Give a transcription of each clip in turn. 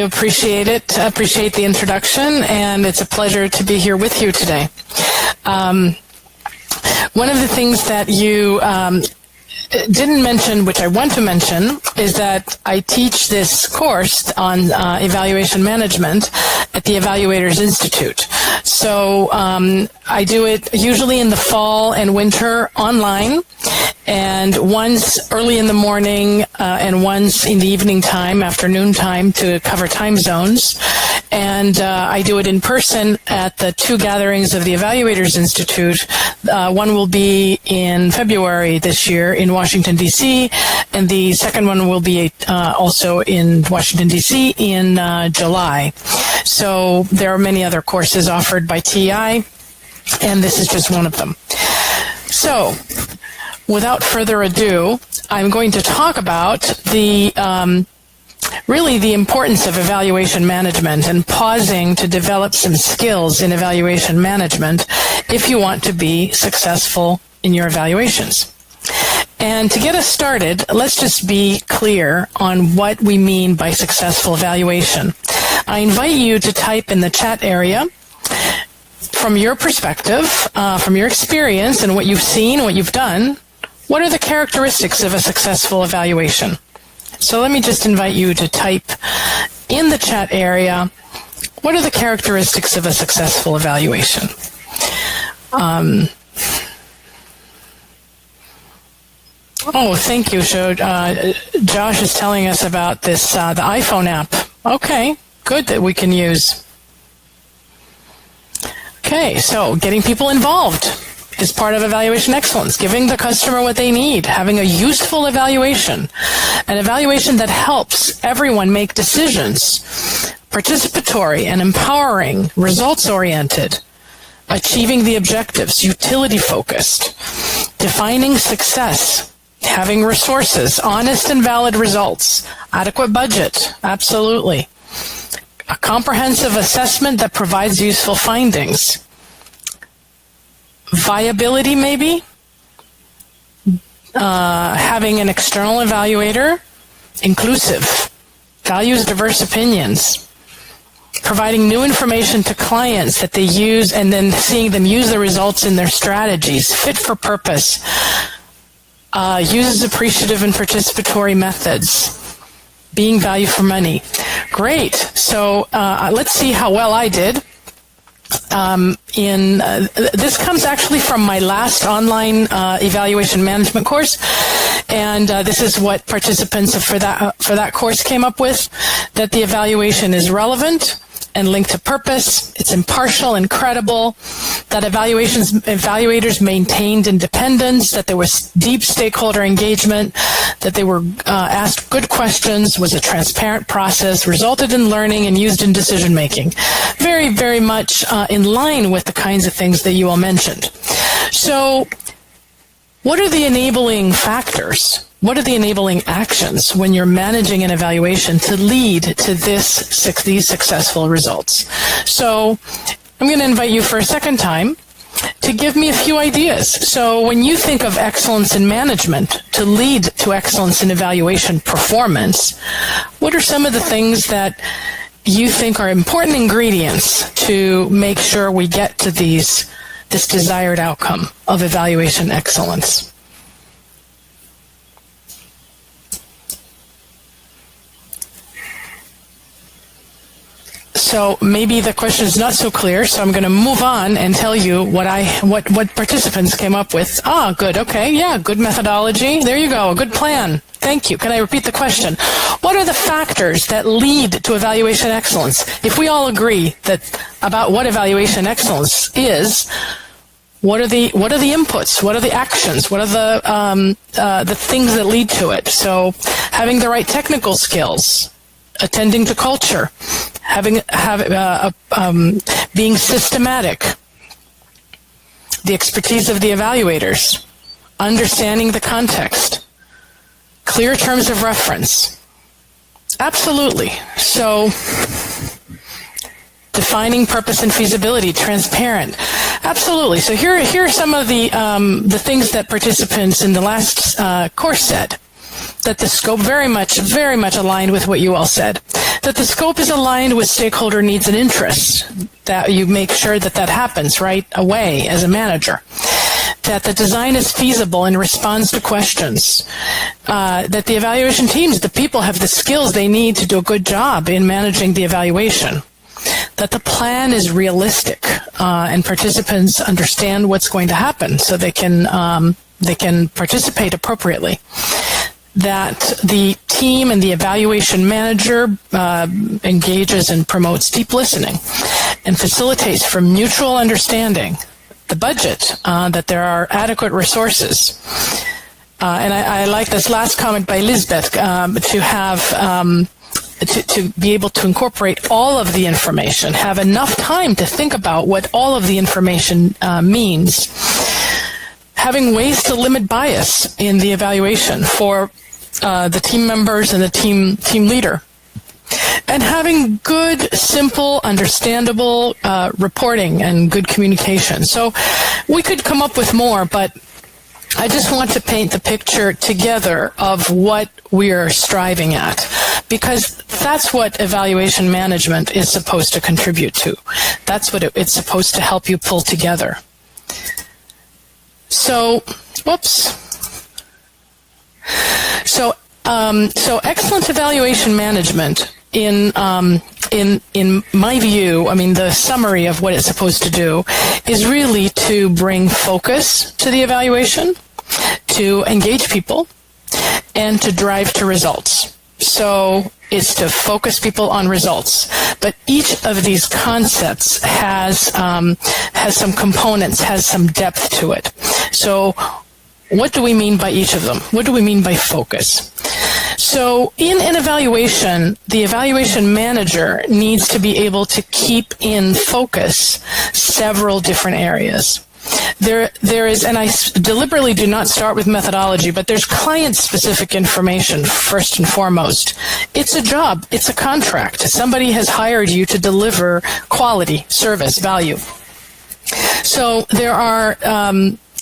appreciate it. Appreciate the introduction, and it's a pleasure to be here with you today. One of the things that you didn't mention, which I want to mention, is that I teach this course on evaluation management at the Evaluators Institute. So I do it usually in the fall and winter online, and once early in the morning and once in the evening time, afternoon time, to cover time zones. And I do it in person at the two gatherings of the Evaluators Institute. One will be in February this year in Washington, D.C., and the second one will be also in Washington, D.C. in July. So there are many other courses offered by TI, and this is just one of them. So, without further ado, I'm going to talk about really the importance of evaluation management and pausing to develop some skills in evaluation management if you want to be successful in your evaluations. And to get us started, let's just be clear on what we mean by successful evaluation. I invite you to type in the chat area, from your perspective, from your experience and what you've seen, what you've done, what are the characteristics of a successful evaluation? So let me just invite you to type in the chat area, what are the characteristics of a successful evaluation? Oh, thank you. So Josh is telling us about this, the iPhone app. Okay, good that we can use. Okay, so getting people involved is part of evaluation excellence, giving the customer what they need, having a useful evaluation, an evaluation that helps everyone make decisions, participatory and empowering, results-oriented, achieving the objectives, utility-focused, defining success, having resources, honest and valid results, adequate budget, absolutely, a comprehensive assessment that provides useful findings, viability maybe, having an external evaluator, inclusive, values diverse opinions, providing new information to clients that they use and then seeing them use the results in their strategies, fit for purpose, uses appreciative and participatory methods, being value for money. Great. So let's see how well I did. This comes actually from my last online evaluation management course, and this is what participants for that course came up with: that the evaluation is relevant and linked to purpose, it's impartial and credible, that evaluators maintained independence, that there was deep stakeholder engagement, that they were asked good questions, was a transparent process, resulted in learning and used in decision making. Very, very much in line with the kinds of things that you all mentioned. So, what are the enabling factors? What are the enabling actions when you're managing an evaluation to lead to these successful results? So I'm going to invite you for a second time to give me a few ideas. So when you think of excellence in management to lead to excellence in evaluation performance, what are some of the things that you think are important ingredients to make sure we get to this desired outcome of evaluation excellence? So maybe the question is not so clear, so I'm going to move on and tell you what participants came up with. Ah, good. Okay. Yeah, good methodology. There you go. A good plan. Thank you. Can I repeat the question? What are the factors that lead to evaluation excellence? If we all agree about what evaluation excellence is, what are the inputs? What are the actions? What are the things that lead to it? So having the right technical skills, attending to culture, being systematic, the expertise of the evaluators, understanding the context, clear terms of reference. Absolutely. So, defining purpose and feasibility, transparent. Absolutely. So here are some of the things that participants in the last course said, that the scope very much aligned with what you all said. That the scope is aligned with stakeholder needs and interests, that you make sure that that happens right away as a manager. That the design is feasible and responds to questions. That the evaluation teams, the people, have the skills they need to do a good job in managing the evaluation. That the plan is realistic and participants understand what's going to happen so they can participate appropriately. That the team and the evaluation manager engages and promotes deep listening and facilitates for mutual understanding. The budget, that there are adequate resources. And I like this last comment by Lisbeth, to have to be able to incorporate all of the information, have enough time to think about what all of the information means, having ways to limit bias in the evaluation for the team members and the team leader, and having good, simple, understandable reporting and good communication. So we could come up with more, but I just want to paint the picture together of what we're striving at, because that's what evaluation management is supposed to contribute to. That's what it's supposed to help you pull together. So, So excellent evaluation management, in my view, I mean, the summary of what it's supposed to do is really to bring focus to the evaluation, to engage people, and to drive to results. So it's to focus people on results. But each of these concepts has some components, has some depth to it. So what do we mean by each of them? What do we mean by focus? So in an evaluation, the evaluation manager needs to be able to keep in focus several different areas. There is, and I deliberately do not start with methodology, but there's client-specific information first and foremost. It's a job. It's a contract. Somebody has hired you to deliver quality, service, value. So there are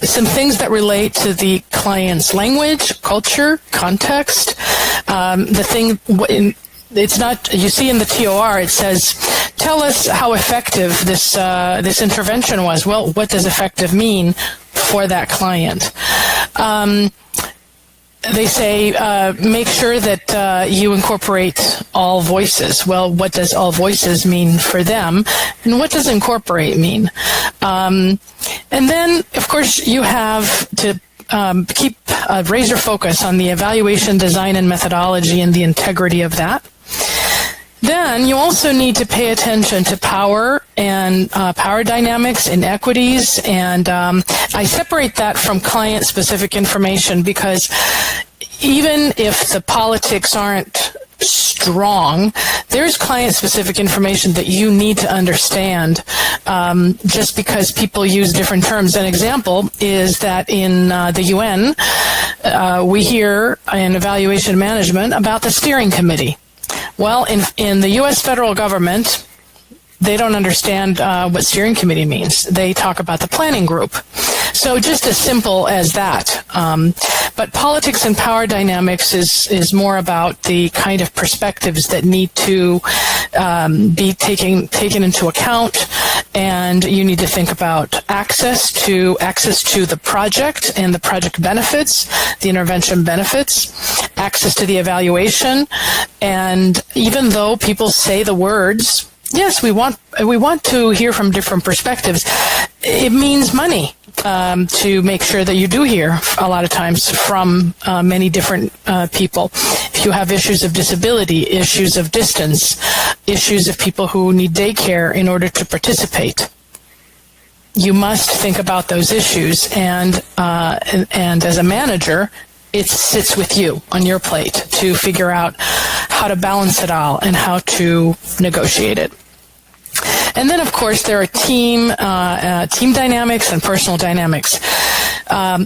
some things that relate to the client's language, culture, context. It's not, you see in the TOR, it says, tell us how effective this intervention was. Well, what does effective mean for that client? They say, make sure that you incorporate all voices. Well, what does all voices mean for them? And what does incorporate mean? And then, of course, you have to keep razor focus on the evaluation, design, and methodology and the integrity of that. Then you also need to pay attention to power and power dynamics, inequities, and I separate that from client-specific information because even if the politics aren't strong, there's client-specific information that you need to understand just because people use different terms. An example is that in the UN, we hear in evaluation management about the steering committee. Well, in the U.S. federal government, they don't understand what steering committee means. They talk about the planning group. So just as simple as that. But politics and power dynamics is more about the kind of perspectives that need to be taken into account, and you need to think about access to the project and the project benefits, the intervention benefits, access to the evaluation, and even though people say the words, yes, we want to hear from different perspectives, it means money to make sure that you do hear a lot of times from many different people. If you have issues of disability, issues of distance, issues of people who need daycare in order to participate, you must think about those issues, and as a manager, it sits with you on your plate to figure out how to balance it all and how to negotiate it. And then, of course, there are team dynamics and personal dynamics.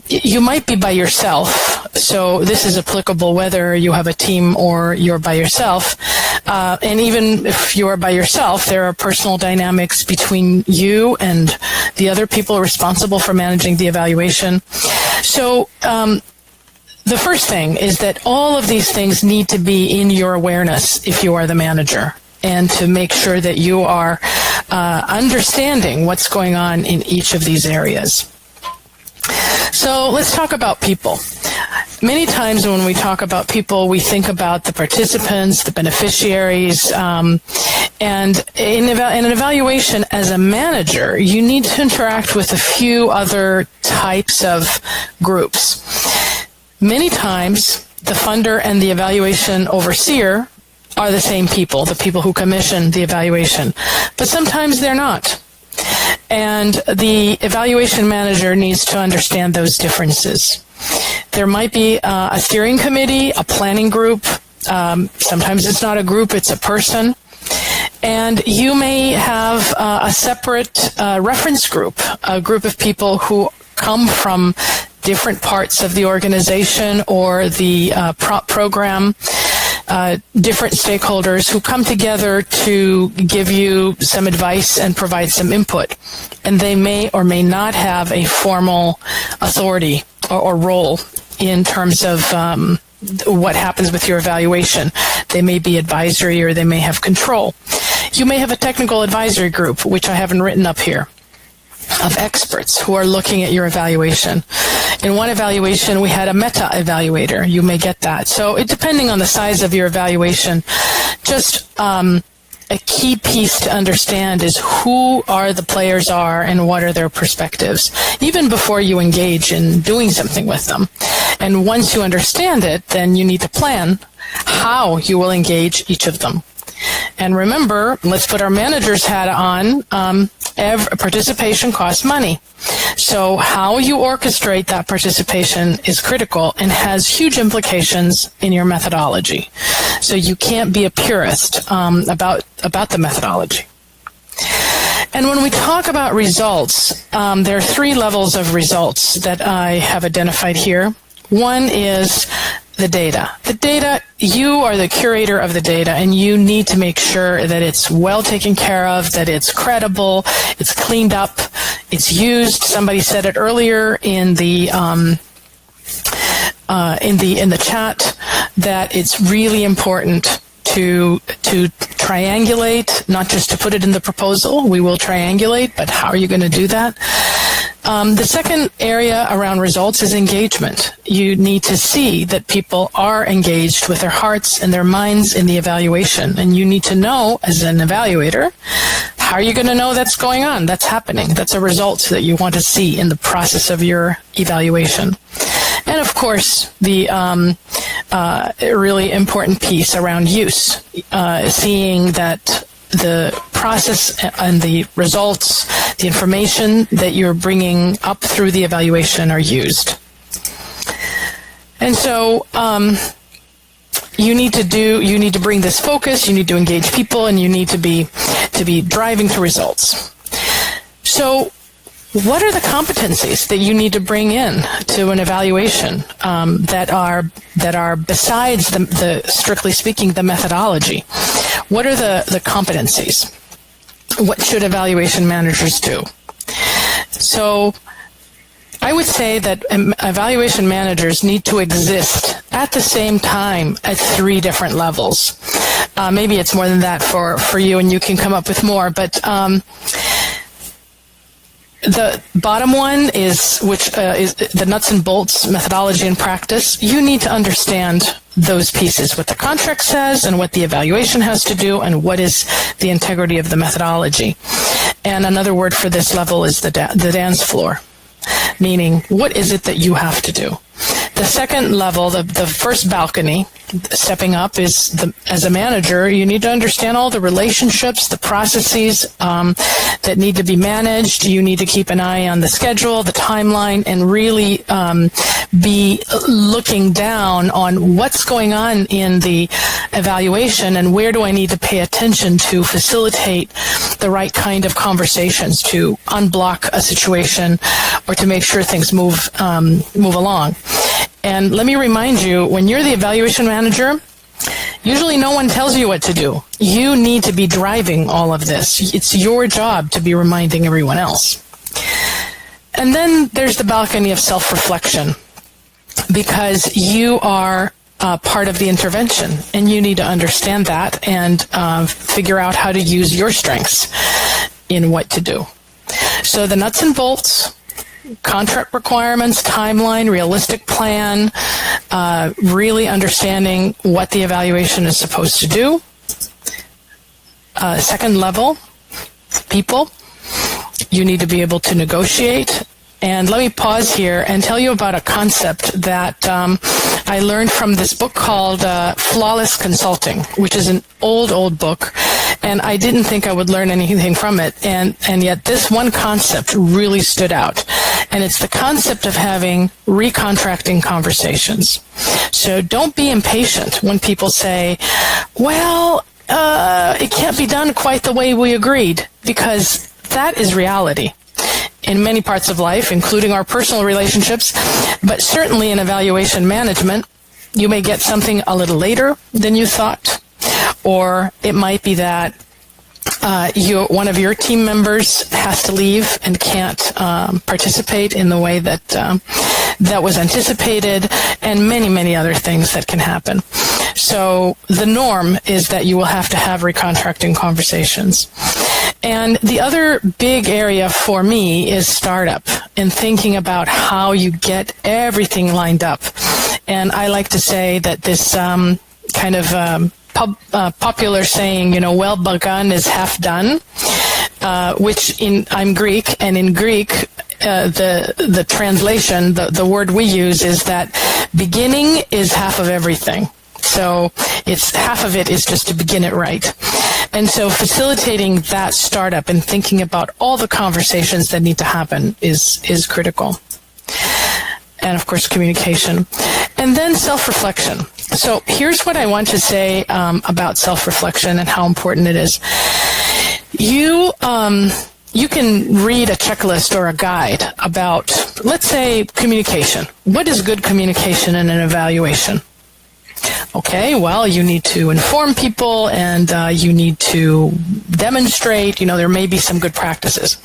You might be by yourself, so this is applicable whether you have a team or you're by yourself. And even if you are by yourself, there are personal dynamics between you and the other people responsible for managing the evaluation. So the first thing is that all of these things need to be in your awareness if you are the manager, and to make sure that you are understanding what's going on in each of these areas. So let's talk about people. Many times when we talk about people, we think about the participants, the beneficiaries, and in an evaluation as a manager, you need to interact with a few other types of groups. Many times, the funder and the evaluation overseer are the same people, the people who commission the evaluation, but sometimes they're not. And the evaluation manager needs to understand those differences. There might be a steering committee, a planning group. Sometimes it's not a group, it's a person. And you may have a separate reference group, a group of people who come from different parts of the organization or the program, different stakeholders who come together to give you some advice and provide some input. And they may or may not have a formal authority or role in terms of what happens with your evaluation. They may be advisory or they may have control. You may have a technical advisory group, which I haven't written up here, of experts who are looking at your evaluation. In one evaluation, we had a meta-evaluator. You may get that. So depending on the size of your evaluation, just a key piece to understand is who are the players are and what are their perspectives, even before you engage in doing something with them. And once you understand it, then you need to plan how you will engage each of them. And remember, let's put our manager's hat on. Participation costs money. So how you orchestrate that participation is critical and has huge implications in your methodology. So you can't be a purist about the methodology. And when we talk about results, there are three levels of results that I have identified here. One is the data. The data, you are the curator of the data, and you need to make sure that it's well taken care of, that it's credible, it's cleaned up, it's used. Somebody said it earlier in the chat that it's really important to triangulate, not just to put it in the proposal. We will triangulate, but how are you going to do that? The second area around results is engagement. You need to see that people are engaged with their hearts and their minds in the evaluation. And you need to know, as an evaluator, how are you going to know that's going on, that's happening? That's a result that you want to see in the process of your evaluation. And of course, the really important piece around use, seeing that the process and the results, the information that you're bringing up through the evaluation are used. And so you need to bring this focus, you need to engage people, and you need to be driving to results. So what are the competencies that you need to bring in to an evaluation that are besides the strictly speaking the methodology? What are the competencies? What should evaluation managers do? So I would say that evaluation managers need to exist at the same time at three different levels. Maybe it's more than that for you, and you can come up with more, but the bottom one is the nuts and bolts methodology and practice. You need to understand those pieces, what the contract says and what the evaluation has to do and what is the integrity of the methodology. And another word for this level is the dance floor, meaning what is it that you have to do? The second level, the first balcony, stepping up, is as a manager, you need to understand all the relationships, the processes that need to be managed. You need to keep an eye on the schedule, the timeline, and really be looking down on what's going on in the evaluation and where do I need to pay attention to facilitate the right kind of conversations to unblock a situation or to make sure things move along. And let me remind you, when you're the evaluation manager, usually no one tells you what to do. You need to be driving all of this. It's your job to be reminding everyone else. And then there's the balcony of self-reflection. because you are part of the intervention, and you need to understand that and figure out how to use your strengths in what to do. So the nuts and bolts, contract requirements, timeline, realistic plan, really understanding what the evaluation is supposed to do. Second level, people. You need to be able to negotiate. And let me pause here and tell you about a concept that I learned from this book called Flawless Consulting, which is an old book. And I didn't think I would learn anything from it. And yet this one concept really stood out. And it's the concept of having recontracting conversations. So don't be impatient when people say, well, it can't be done quite the way we agreed, because that is reality in many parts of life, including our personal relationships, but certainly in evaluation management. You may get something a little later than you thought, or it might be that one of your team members has to leave and can't participate in the way that that was anticipated, and many other things that can happen. So the norm is that you will have to have recontracting conversations. And the other big area for me is startup and thinking about how you get everything lined up. And I like to say that this kind of popular saying, well begun is half done, which I'm Greek, and in Greek, the translation, the word we use is that beginning is half of everything. So it's half of it is just to begin it right. And so facilitating that startup and thinking about all the conversations that need to happen is critical. And of course, communication. And then self-reflection. So here's what I want to say about self-reflection and how important it is. You can read a checklist or a guide about, let's say, communication. What is good communication in an evaluation? Okay, well, you need to inform people and you need to demonstrate. There may be some good practices.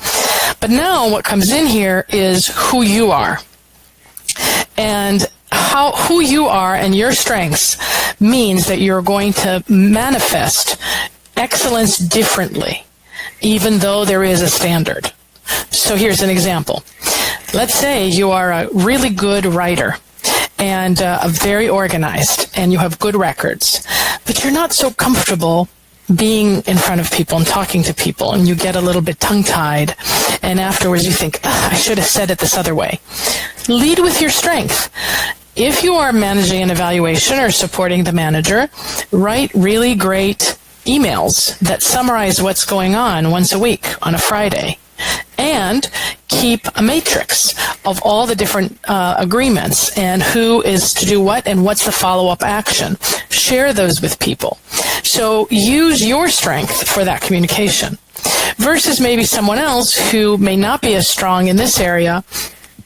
But now what comes in here is who you are. And who you are and your strengths means that you're going to manifest excellence differently, even though there is a standard. So here's an example. Let's say you are a really good writer and very organized, and you have good records, but you're not so comfortable being in front of people and talking to people, and you get a little bit tongue-tied, and afterwards you think, I should have said it this other way. Lead with your strength. If you are managing an evaluation or supporting the manager, write really great emails that summarize what's going on once a week on a Friday. And keep a matrix of all the different agreements and who is to do what and what's the follow-up action. Share those with people. So use your strength for that communication versus maybe someone else who may not be as strong in this area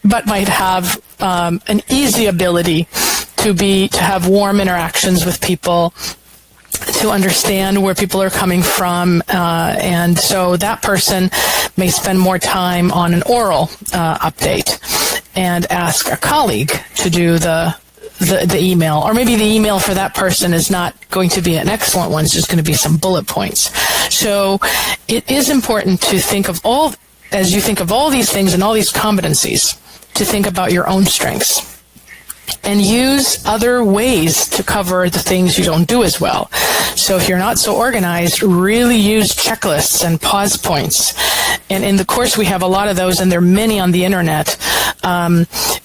but might have an easy ability to have warm interactions with people, to understand where people are coming from, and so that person may spend more time on an oral update and ask a colleague to do the email, or maybe the email for that person is not going to be an excellent one, it's just going to be some bullet points. So it is important to think of as you think of all these things and all these competencies, to think about your own strengths. And use other ways to cover the things you don't do as well. So if you're not so organized, really use checklists and pause points. And in the course, we have a lot of those, and there are many on the internet.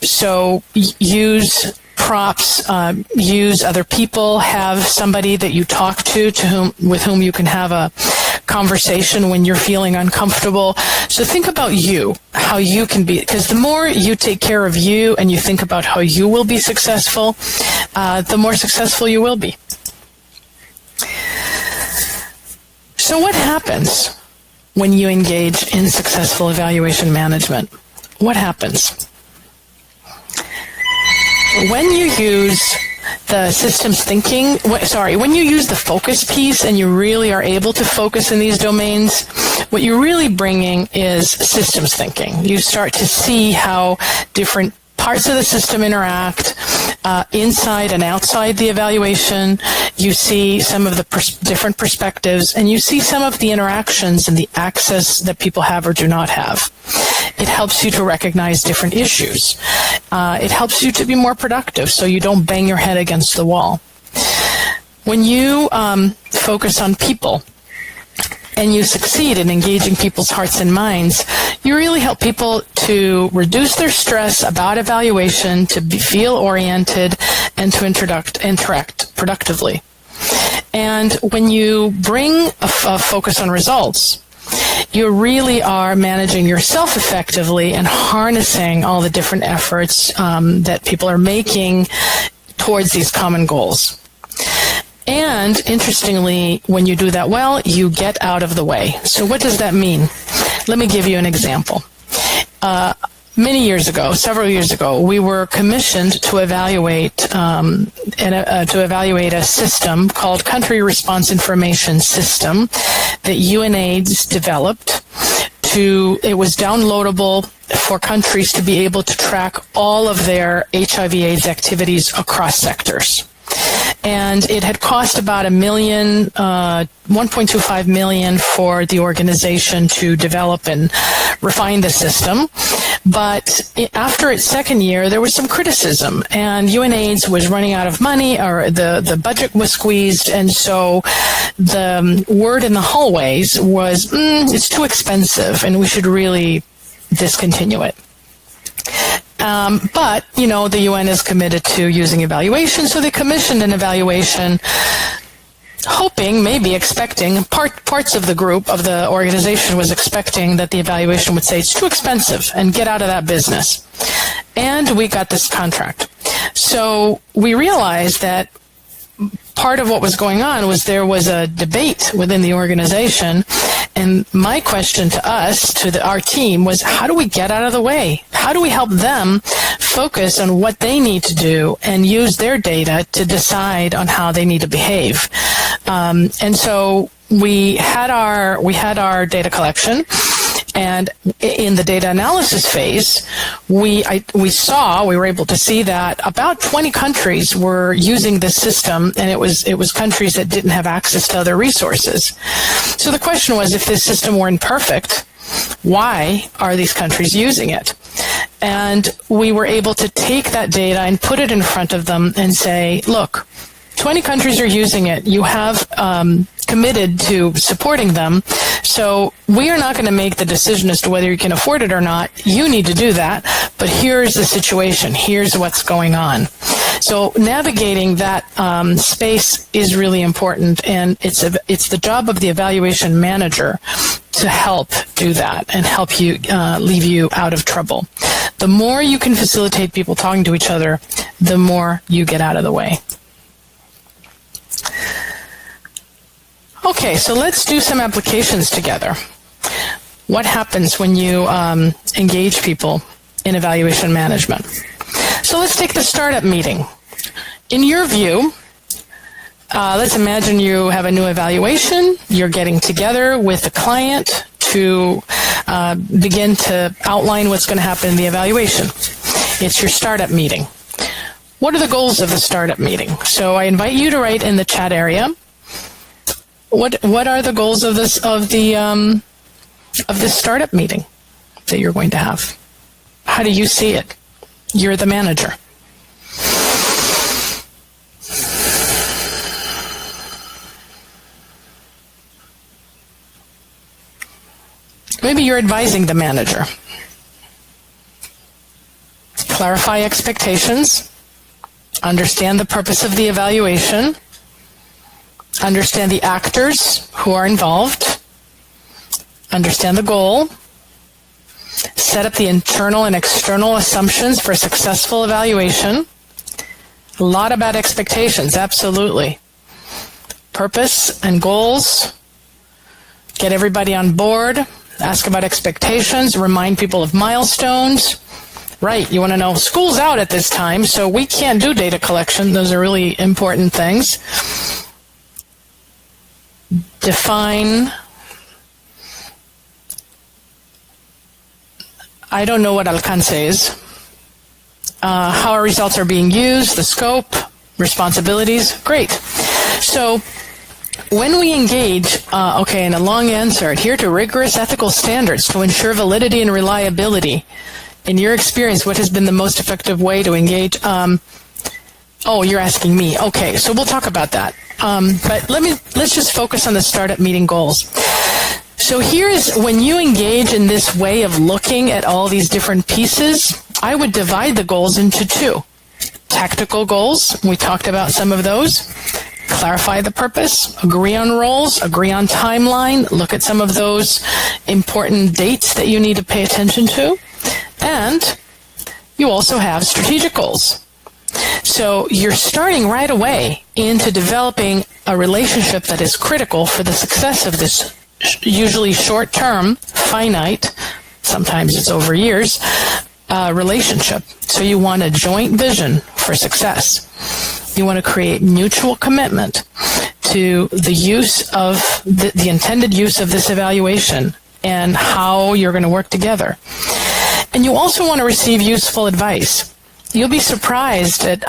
So use props, use other people, have somebody that you talk with whom you can have a conversation when you're feeling uncomfortable. So think about you, how you can be, because the more you take care of you and you think about how you will be successful, the more successful you will be. So what happens when you engage in successful evaluation management? What happens? When you use the systems thinking, when you use the focus piece and you really are able to focus in these domains, what you're really bringing is systems thinking. You start to see how different parts of the system interact, inside and outside the evaluation. You see some of the different perspectives, and you see some of the interactions and the access that people have or do not have. It helps you to recognize different issues. It helps you to be more productive so you don't bang your head against the wall. When you focus on people and you succeed in engaging people's hearts and minds, you really help people to reduce their stress about evaluation, to feel oriented, and to interact productively. And when you bring a focus on results, you really are managing yourself effectively and harnessing all the different efforts that people are making towards these common goals. And interestingly, when you do that well, you get out of the way. So what does that mean? Let me give you an example. Many years ago, several years ago, we were commissioned to evaluate a system called Country Response Information System that UNAIDS developed. It was downloadable for countries to be able to track all of their HIV/AIDS activities across sectors. And it had cost about $1.25 million for the organization to develop and refine the system. But after its second year, there was some criticism, and UNAIDS was running out of money, or the budget was squeezed, and so the word in the hallways was, it's too expensive, and we should really discontinue it. But, the UN is committed to using evaluation, so they commissioned an evaluation, hoping, maybe expecting, parts of the group, of the organization was expecting that the evaluation would say it's too expensive and get out of that business. And we got this contract. So we realized that part of what was going on was there was a debate within the organization, and my question to us, our team, was how do we get out of the way? How do we help them focus on what they need to do and use their data to decide on how they need to behave? And so we had our data collection. And in the data analysis phase, we were able to see that about 20 countries were using this system, and it was countries that didn't have access to other resources. So the question was, if this system weren't perfect, why are these countries using it? And we were able to take that data and put it in front of them and say, look, 20 countries are using it. You have committed to supporting them. So we are not going to make the decision as to whether you can afford it or not. You need to do that. But here's the situation. Here's what's going on. So navigating that space is really important, and it's the job of the evaluation manager to help do that and help you leave you out of trouble. The more you can facilitate people talking to each other, the more you get out of the way. Okay, so let's do some applications together. What happens when you engage people in evaluation management? So let's take the startup meeting. In your view, let's imagine you have a new evaluation. You're getting together with the client to begin to outline what's going to happen in the evaluation. It's your startup meeting. What are the goals of the startup meeting? So I invite you to write in the chat area. What are the goals of this startup meeting that you're going to have? How do you see it? You're the manager. Maybe you're advising the manager. Clarify expectations. Understand the purpose of the evaluation. Understand the actors who are involved. Understand the goal. Set up the internal and external assumptions for a successful evaluation. A lot about expectations, absolutely. Purpose and goals. Get everybody on board. Ask about expectations. Remind people of milestones. Right, you want to know, school's out at this time, so we can't do data collection. Those are really important things. Define. I don't know what alcance is. how our results are being used, the scope, responsibilities. Great. So when we engage, in a long answer, adhere to rigorous ethical standards to ensure validity and reliability. In your experience, what has been the most effective way to engage? You're asking me. Okay, so we'll talk about that. But let's just focus on the startup meeting goals. So here's when you engage in this way of looking at all these different pieces, I would divide the goals into two. Tactical goals, we talked about some of those. Clarify the purpose, agree on roles, agree on timeline, look at some of those important dates that you need to pay attention to. And you also have strategic goals. So you're starting right away into developing a relationship that is critical for the success of this usually short-term, finite, sometimes it's over years, relationship. So you want a joint vision for success. You want to create mutual commitment to the use of the intended use of this evaluation and how you're going to work together. And you also want to receive useful advice. You'll be surprised at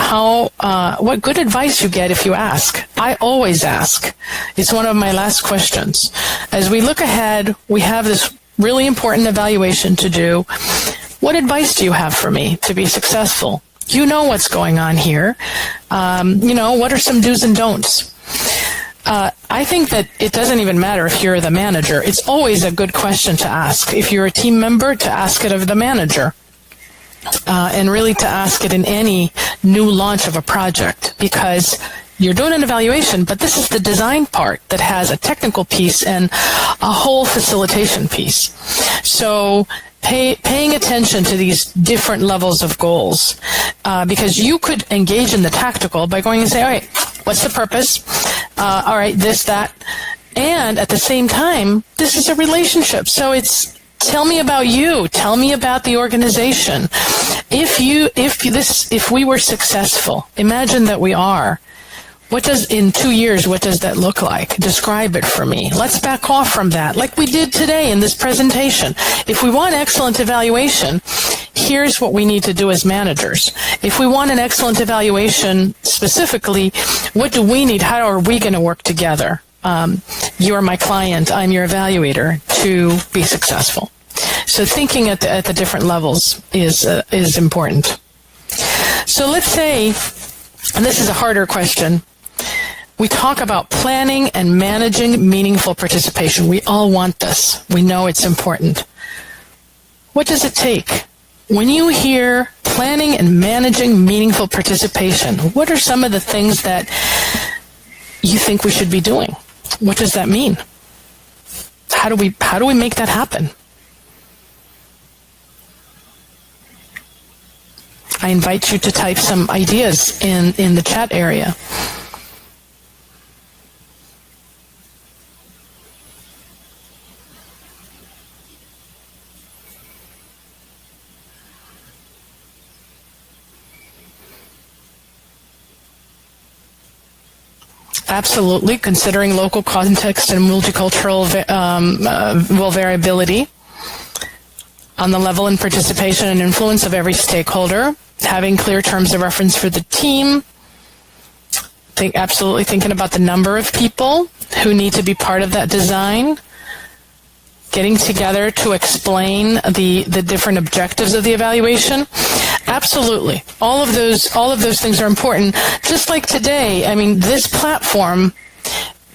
what good advice you get if you ask. I always ask. It's one of my last questions. As we look ahead, we have this really important evaluation to do. What advice do you have for me to be successful? You know what's going on here. What are some do's and don'ts? I think that it doesn't even matter if you're the manager. It's always a good question to ask. If you're a team member, to ask it of the manager. And really to ask it in any new launch of a project, because you're doing an evaluation, but this is the design part that has a technical piece and a whole facilitation piece. So paying attention to these different levels of goals, because you could engage in the tactical by going and say, all right, what's the purpose? All right, this, that. And at the same time, this is a relationship. So it's, tell me about you. Tell me about the organization. If we were successful, imagine that we are. In 2 years, what does that look like? Describe it for me. Let's back off from that, like we did today in this presentation. If we want excellent evaluation, here's what we need to do as managers. If we want an excellent evaluation specifically, what do we need? How are we going to work together? You're my client, I'm your evaluator, to be successful. So thinking at the different levels is important. So let's say, and this is a harder question, we talk about planning and managing meaningful participation. We all want this. We know it's important. What does it take? When you hear planning and managing meaningful participation, what are some of the things that you think we should be doing? What does that mean? How do we make that happen? I invite you to type some ideas in the chat area. Absolutely, considering local context and multicultural variability on the level and participation and influence of every stakeholder, having clear terms of reference for the team, absolutely thinking about the number of people who need to be part of that design, getting together to explain the different objectives of the evaluation. Absolutely. All of those things are important. Just like today, I mean, this platform,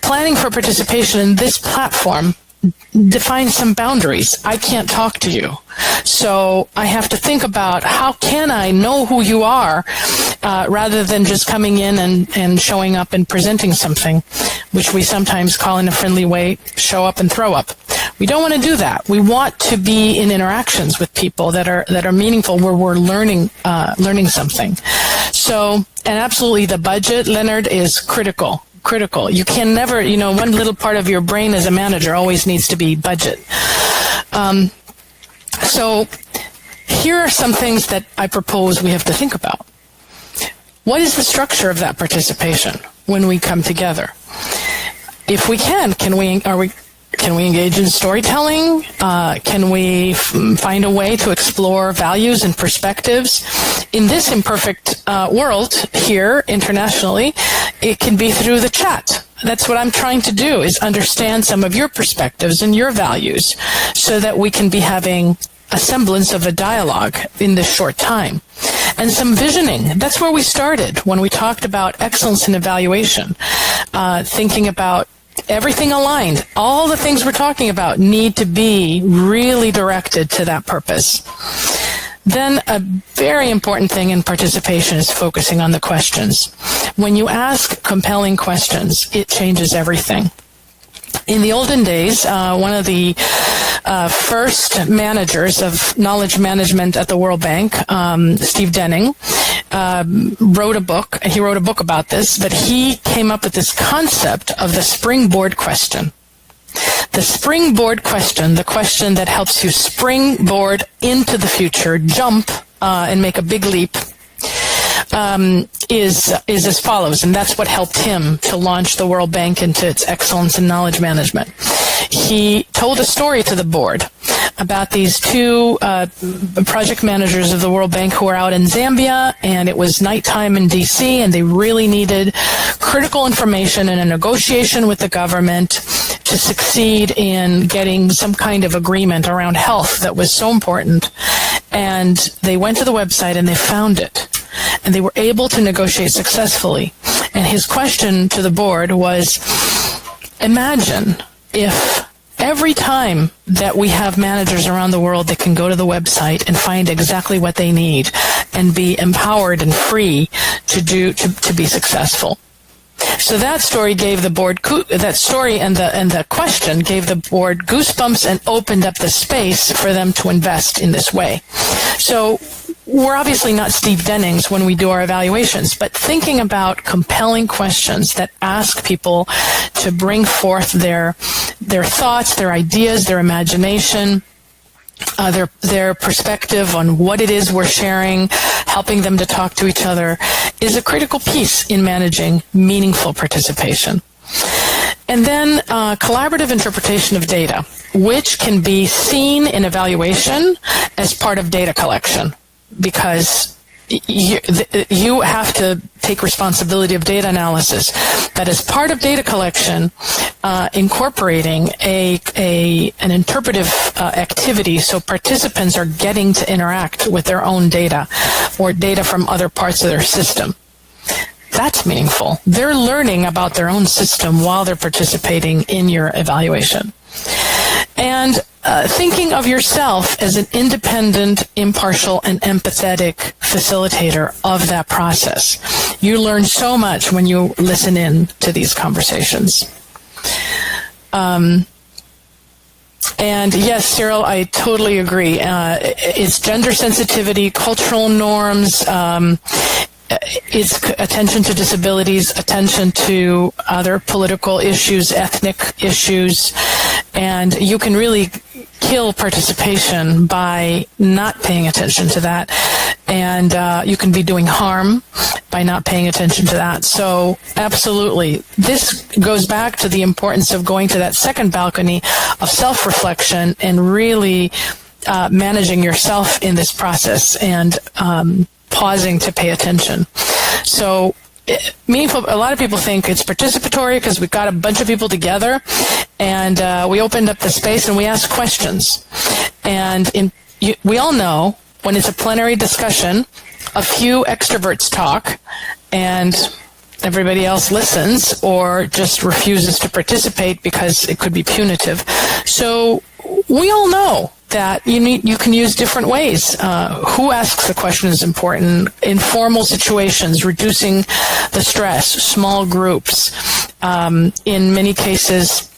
planning for participation in this platform defines some boundaries. I can't talk to you. So I have to think about how can I know who you are rather than just coming in and showing up and presenting something, which we sometimes call in a friendly way, show up and throw up. We don't want to do that. We want to be in interactions with people that are meaningful, where we're learning something. So, and absolutely the budget, Leonard, is critical. You can never, one little part of your brain as a manager always needs to be budget. So here are some things that I propose we have to think about. What is the structure of that participation when we come together? If we are Can we engage in storytelling? Can we find a way to explore values and perspectives? In this imperfect world here internationally, it can be through the chat. That's what I'm trying to do, is understand some of your perspectives and your values so that we can be having a semblance of a dialogue in this short time. And some visioning. That's where we started when we talked about excellence in evaluation, thinking about everything aligned. All the things we're talking about need to be really directed to that purpose. Then a very important thing in participation is focusing on the questions. When you ask compelling questions, it changes everything. In the olden days, one of the first managers of knowledge management at the World Bank, Steve Denning, wrote a book. He wrote a book about this, but he came up with this concept of the springboard question. The springboard question, the question that helps you springboard into the future, jump and make a big leap, is as follows, and that's what helped him to launch the World Bank into its excellence in knowledge management. He told a story to the board about these two project managers of the World Bank who were out in Zambia, and it was nighttime in D.C., and they really needed critical information in a negotiation with the government to succeed in getting some kind of agreement around health that was so important. And they went to the website and they found it. And they were able to negotiate successfully. And his question to the board was, imagine if every time that we have managers around the world that can go to the website and find exactly what they need and be empowered and free to be successful. So that story gave the board, that story and the question gave the board goosebumps and opened up the space for them to invest in this way. So we're obviously not Steve Dennings when we do our evaluations, but thinking about compelling questions that ask people to bring forth their thoughts, their ideas, their imagination, their perspective on what it is we're sharing, helping them to talk to each other, is a critical piece in managing meaningful participation. And then collaborative interpretation of data, which can be seen in evaluation as part of data collection, because you have to take responsibility of data analysis. But as part of data collection, incorporating an interpretive activity, so participants are getting to interact with their own data or data from other parts of their system. That's meaningful. They're learning about their own system while they're participating in your evaluation. And thinking of yourself as an independent, impartial, and empathetic facilitator of that process. You learn so much when you listen in to these conversations. And yes, Cyril, I totally agree. It's gender sensitivity, cultural norms, it's attention to disabilities, attention to other political issues, ethnic issues, and you can really kill participation by not paying attention to that, and you can be doing harm by not paying attention to that. So absolutely, this goes back to the importance of going to that second balcony of self-reflection and really managing yourself in this process and pausing to pay attention. So meaningful, a lot of people think it's participatory because we've got a bunch of people together and we opened up the space and we asked questions. And we all know when it's a plenary discussion, a few extroverts talk and everybody else listens or just refuses to participate because it could be punitive. So we all know that you can use different ways. Who asks the question is important. Informal situations, reducing the stress, small groups, in many cases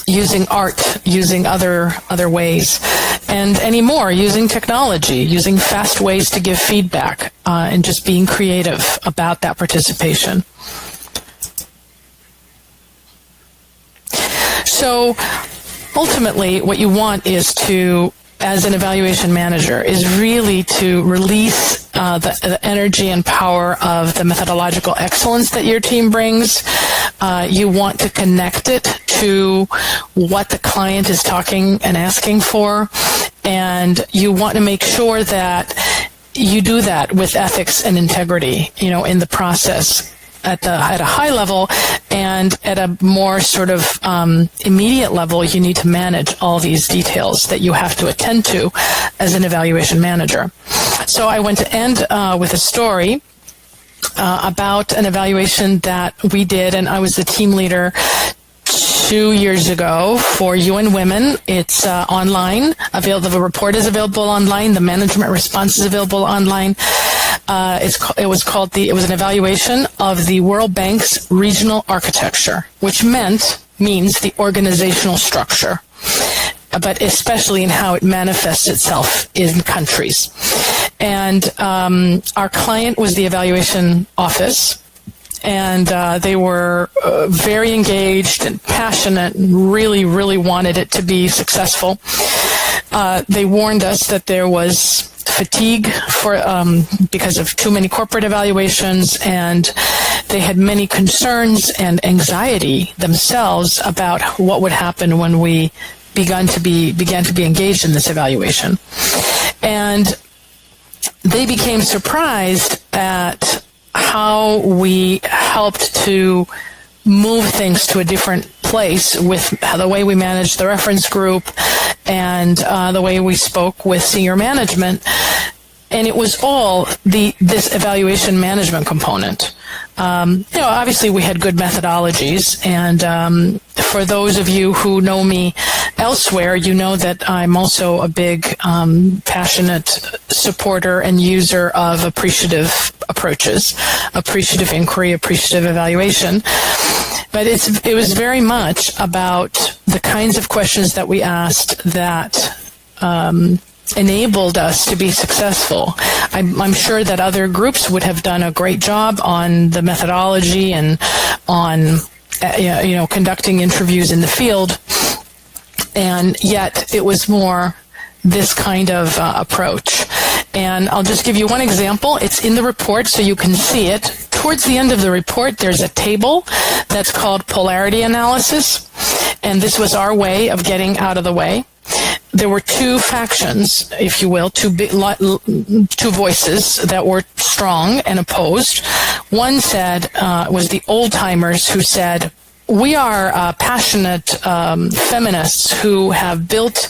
using art, using other ways, and anymore using technology, using fast ways to give feedback, and just being creative about that participation. So ultimately, what you want is to, as an evaluation manager, is really to release the energy and power of the methodological excellence that your team brings. You want to connect it to what the client is talking and asking for, and you want to make sure that you do that with ethics and integrity, in the process at a high level, and at a more sort of immediate level, you need to manage all these details that you have to attend to as an evaluation manager. So I want to end with a story about an evaluation that we did, and I was the team leader 2 years ago for UN Women. It's online. The report is available online. The management response is available online. It was an evaluation of the World Bank's regional architecture, which means the organizational structure, but especially in how it manifests itself in countries. And our client was the evaluation office. And they were very engaged and passionate and really, really wanted it to be successful. They warned us that there was fatigue because of too many corporate evaluations, and they had many concerns and anxiety themselves about what would happen when we began to be engaged in this evaluation. And they became surprised at how we helped to move things to a different place with the way we managed the reference group and the way we spoke with senior management. And it was all this evaluation management component. Obviously we had good methodologies, and for those of you who know me elsewhere, you know that I'm also a big, passionate supporter and user of appreciative approaches, appreciative inquiry, appreciative evaluation. But it was very much about the kinds of questions that we asked that enabled us to be successful. I'm sure that other groups would have done a great job on the methodology and on conducting interviews in the field, and yet it was more this kind of approach. And I'll just give you one example. It's in the report so you can see it. Towards the end of the report, there's a table that's called polarity analysis, and this was our way of getting out of the way. There were two factions, if you will, two voices that were strong and opposed. One was the old-timers who said, we are passionate feminists who have built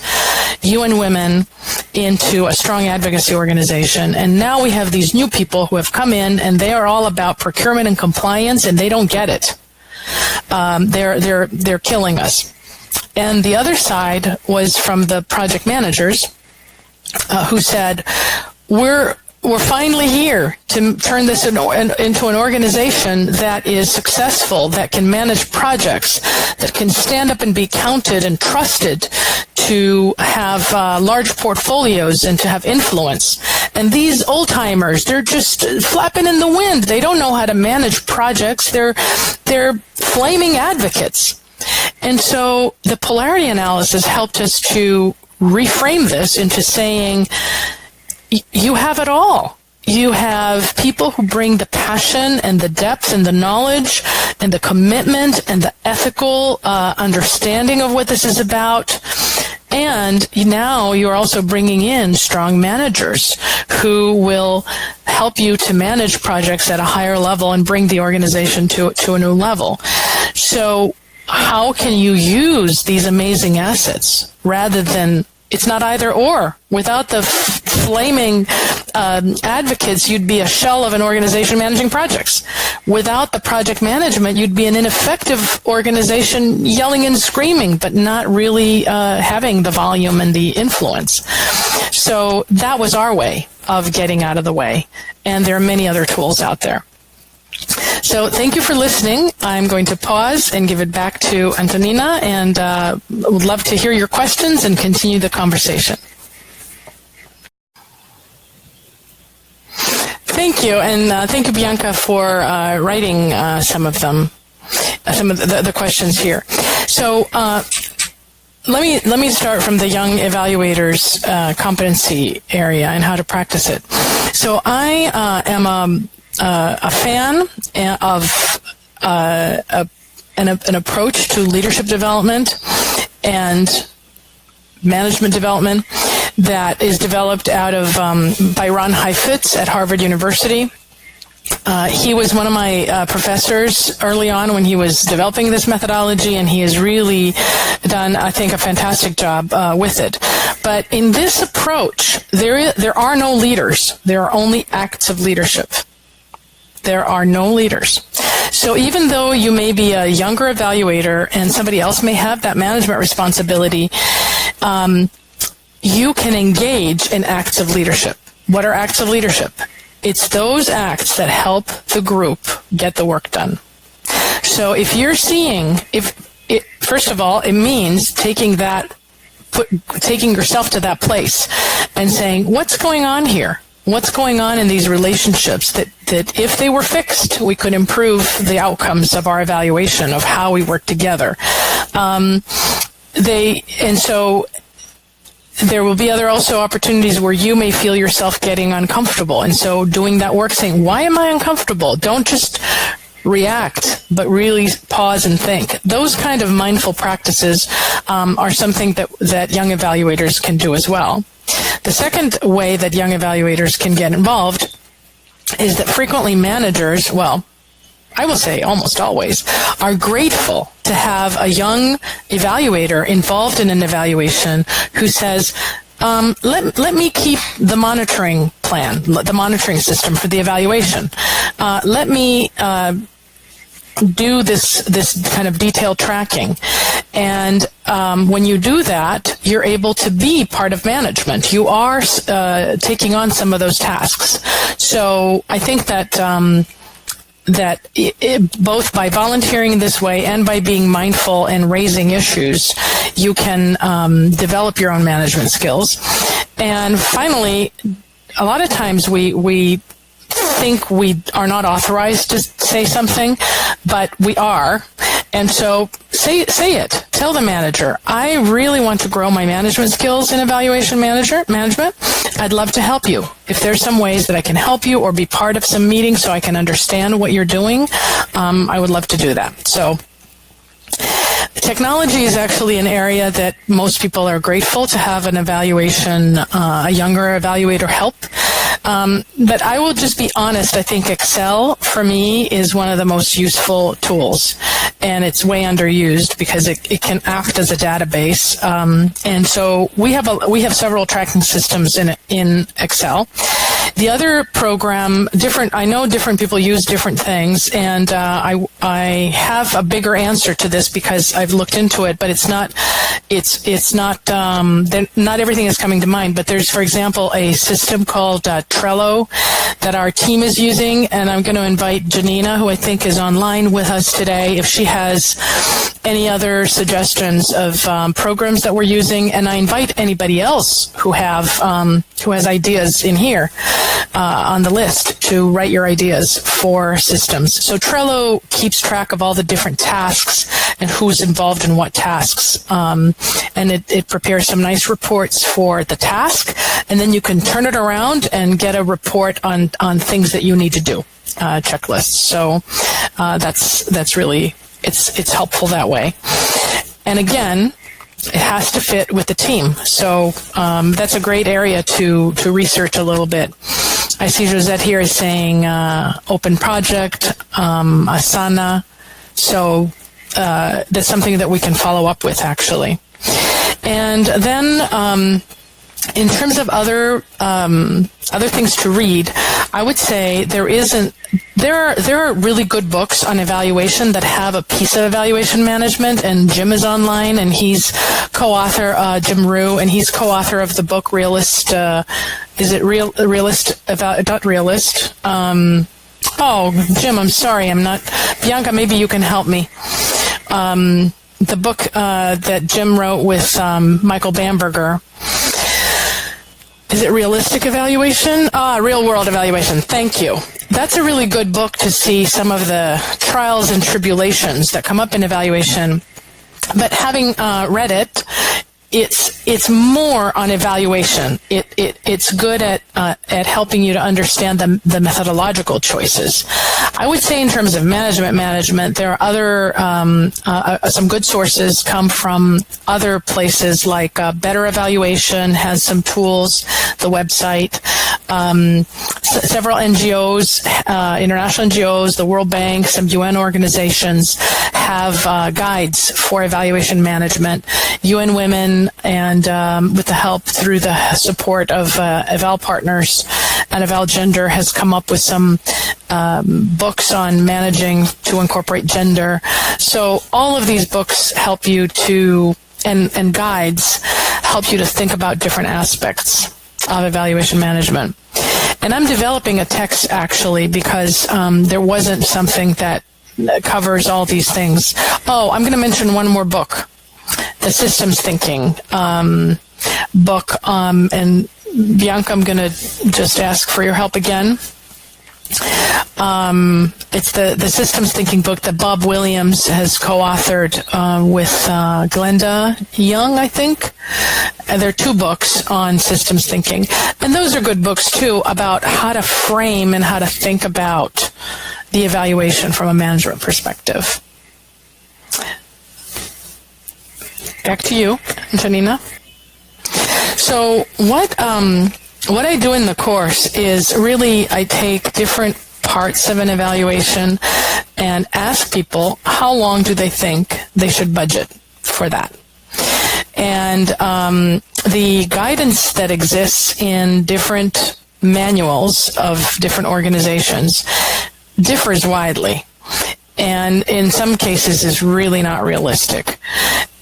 UN Women into a strong advocacy organization, and now we have these new people who have come in, and they are all about procurement and compliance, and they don't get it. They're killing us. And the other side was from the project managers who said, we're finally here to turn this into an organization that is successful, that can manage projects, that can stand up and be counted and trusted to have large portfolios and to have influence. And these old-timers, they're just flapping in the wind. They don't know how to manage projects. They're flaming advocates. And so the polarity analysis helped us to reframe this into saying, you have it all. You have people who bring the passion and the depth and the knowledge and the commitment and the ethical understanding of what this is about. And now you're also bringing in strong managers who will help you to manage projects at a higher level and bring the organization to a new level. So how can you use these amazing assets rather than, it's not either or. Without the flaming advocates, you'd be a shell of an organization managing projects. Without the project management, you'd be an ineffective organization yelling and screaming, but not really having the volume and the influence. So that was our way of getting out of the way. And there are many other tools out there. So thank you for listening. I'm going to pause and give it back to Antonina, and would love to hear your questions and continue the conversation. Thank you, and thank you, Bianca, for writing some of the questions here. So let me start from the young evaluators competency area and how to practice it. So I am a fan of an approach to leadership development and management development that is developed out of by Ron Heifetz at Harvard University. He was one of my professors early on when he was developing this methodology, and he has really done, I think, a fantastic job with it. But in this approach, there are no leaders. There are only acts of leadership. There are no leaders. So even though you may be a younger evaluator and somebody else may have that management responsibility, you can engage in acts of leadership. What are acts of leadership? It's those acts that help the group get the work done. So if you're seeing, first of all, it means taking yourself to that place and saying, what's going on here? What's going on in these relationships that if they were fixed, we could improve the outcomes of our evaluation of how we work together. So there will be also opportunities where you may feel yourself getting uncomfortable. And so doing that work, saying, why am I uncomfortable? Don't just react, but really pause and think. Those kind of mindful practices are something that young evaluators can do as well. The second way that young evaluators can get involved is that frequently managers, well, I will say almost always, are grateful to have a young evaluator involved in an evaluation who says, let me keep the monitoring plan, the monitoring system for the evaluation. Let me do this kind of detailed tracking. And when you do that, you're able to be part of management. You are taking on some of those tasks. So I think that both by volunteering this way and by being mindful and raising issues, you can develop your own management skills. And finally, a lot of times we think we are not authorized to say something, but we are. And so say it. Tell the manager, I really want to grow my management skills in evaluation management. I'd love to help you. If there's some ways that I can help you or be part of some meeting so I can understand what you're doing, I would love to do that. So technology is actually an area that most people are grateful to have an evaluation, a younger evaluator help. But I will just be honest, I think Excel, for me, is one of the most useful tools. And it's way underused because it can act as a database. And so we have several tracking systems in Excel. The other program, I know different people use different things, and I have a bigger answer to this because I've looked into it, but not everything is coming to mind. But there's, for example, a system called Trello that our team is using, and I'm going to invite Janina, who I think is online with us today, if she has any other suggestions of programs that we're using, and I invite anybody else who has ideas in here on the list to write your ideas for systems. So Trello keeps track of all the different tasks and who's involved in what tasks, and it prepares some nice reports for the task, and then you can turn it around and get a report on things that you need to do, checklists. So that's really it's helpful that way. And again, it has to fit with the team. So that's a great area to research a little bit. I see Josette here is saying open project, Asana. So that's something that we can follow up with, actually. And then in terms of other things to read, I would say there are really good books on evaluation that have a piece of evaluation management, and Jim is online, and he's co-author, Jim Rue, and he's co-author of the book Realist, not Realist. Jim, I'm sorry, I'm not. Bianca, maybe you can help me. The book that Jim wrote with Michael Bamberger. Is it Realistic Evaluation? Real World Evaluation. Thank you. That's a really good book to see some of the trials and tribulations that come up in evaluation. But having read it, it's more on evaluation. It's good at helping you to understand the methodological choices. I would say in terms of management, there are other some good sources come from other places like Better Evaluation has some tools, the website. Several NGOs, international NGOs, the World Bank, some UN organizations have guides for evaluation management. UN Women, and with the help through the support of Eval Partners and Eval Gender, has come up with some books on managing to incorporate gender. So all of these books help you to, and guides help you to think about different aspects of evaluation management. And I'm developing a text actually because there wasn't something that covers all these things. Oh, I'm going to mention one more book, the Systems Thinking book. And Bianca, I'm going to just ask for your help again. It's the Systems Thinking book that Bob Williams has co-authored with Glenda Young, I think. And there are two books on systems thinking. And those are good books, too, about how to frame and how to think about the evaluation from a management perspective. Back to you, Antonina. So what I do in the course is really I take different parts of an evaluation and ask people how long do they think they should budget for that. And the guidance that exists in different manuals of different organizations differs widely, and in some cases is really not realistic.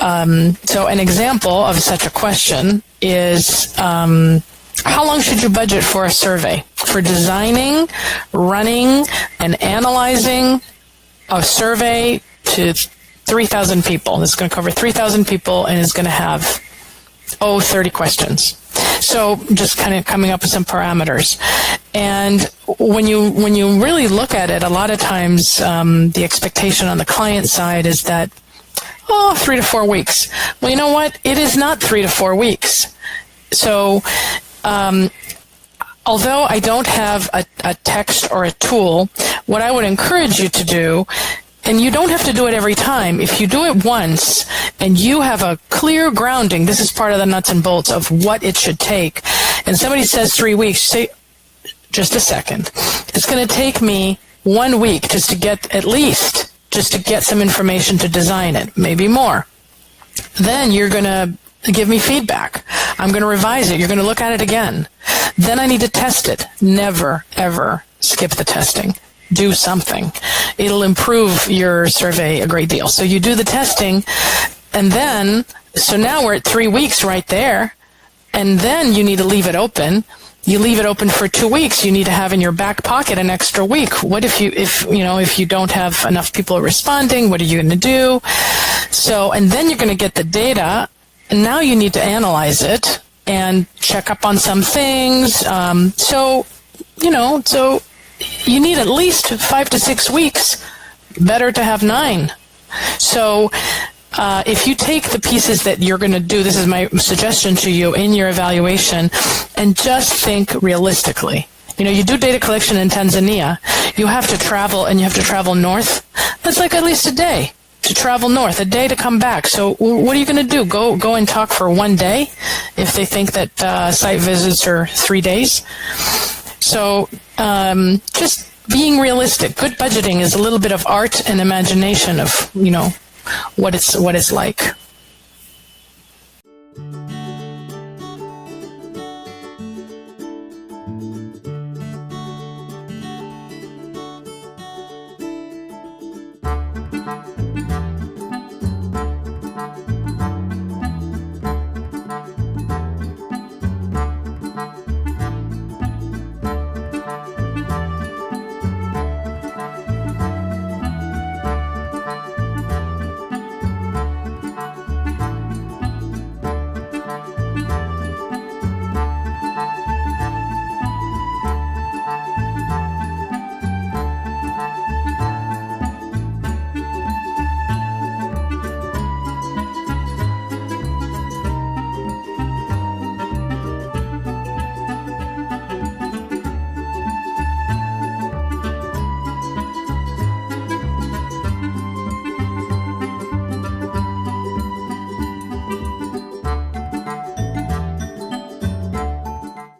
So an example of such a question is how long should you budget for a survey? For designing, running, and analyzing a survey to 3,000 people. It's going to cover 3,000 people and is going to have 30 questions. So just kind of coming up with some parameters. And when you really look at it, a lot of times the expectation on the client side is that 3 to 4 weeks. Well, you know what? It is not 3 to 4 weeks. So although I don't have a text or a tool, what I would encourage you to do, and you don't have to do it every time, if you do it once and you have a clear grounding, this is part of the nuts and bolts of what it should take, and somebody says 3 weeks, say, just a second. It's going to take me 1 week just to get some information to design it, maybe more. Then you're going to give me feedback. I'm going to revise it. You're going to look at it again. Then I need to test it. Never, ever skip the testing. Do something. It'll improve your survey a great deal. So you do the testing, and then, so now we're at 3 weeks right there, and then you need to leave it open. You leave it open for 2 weeks. You need to have in your back pocket an extra week. What if you don't have enough people responding? What are you going to do? So, and then you're going to get the data, and now you need to analyze it and check up on some things. So you need at least 5 to 6 weeks. Better to have 9. So if you take the pieces that you're going to do, this is my suggestion to you in your evaluation, and just think realistically. You do data collection in Tanzania. You have to travel, and you have to travel north. That's like at least a day to travel north, a day to come back. So what are you going to do? Go and talk for 1 day if they think that site visits are 3 days? So just being realistic. Good budgeting is a little bit of art and imagination of, what it's like.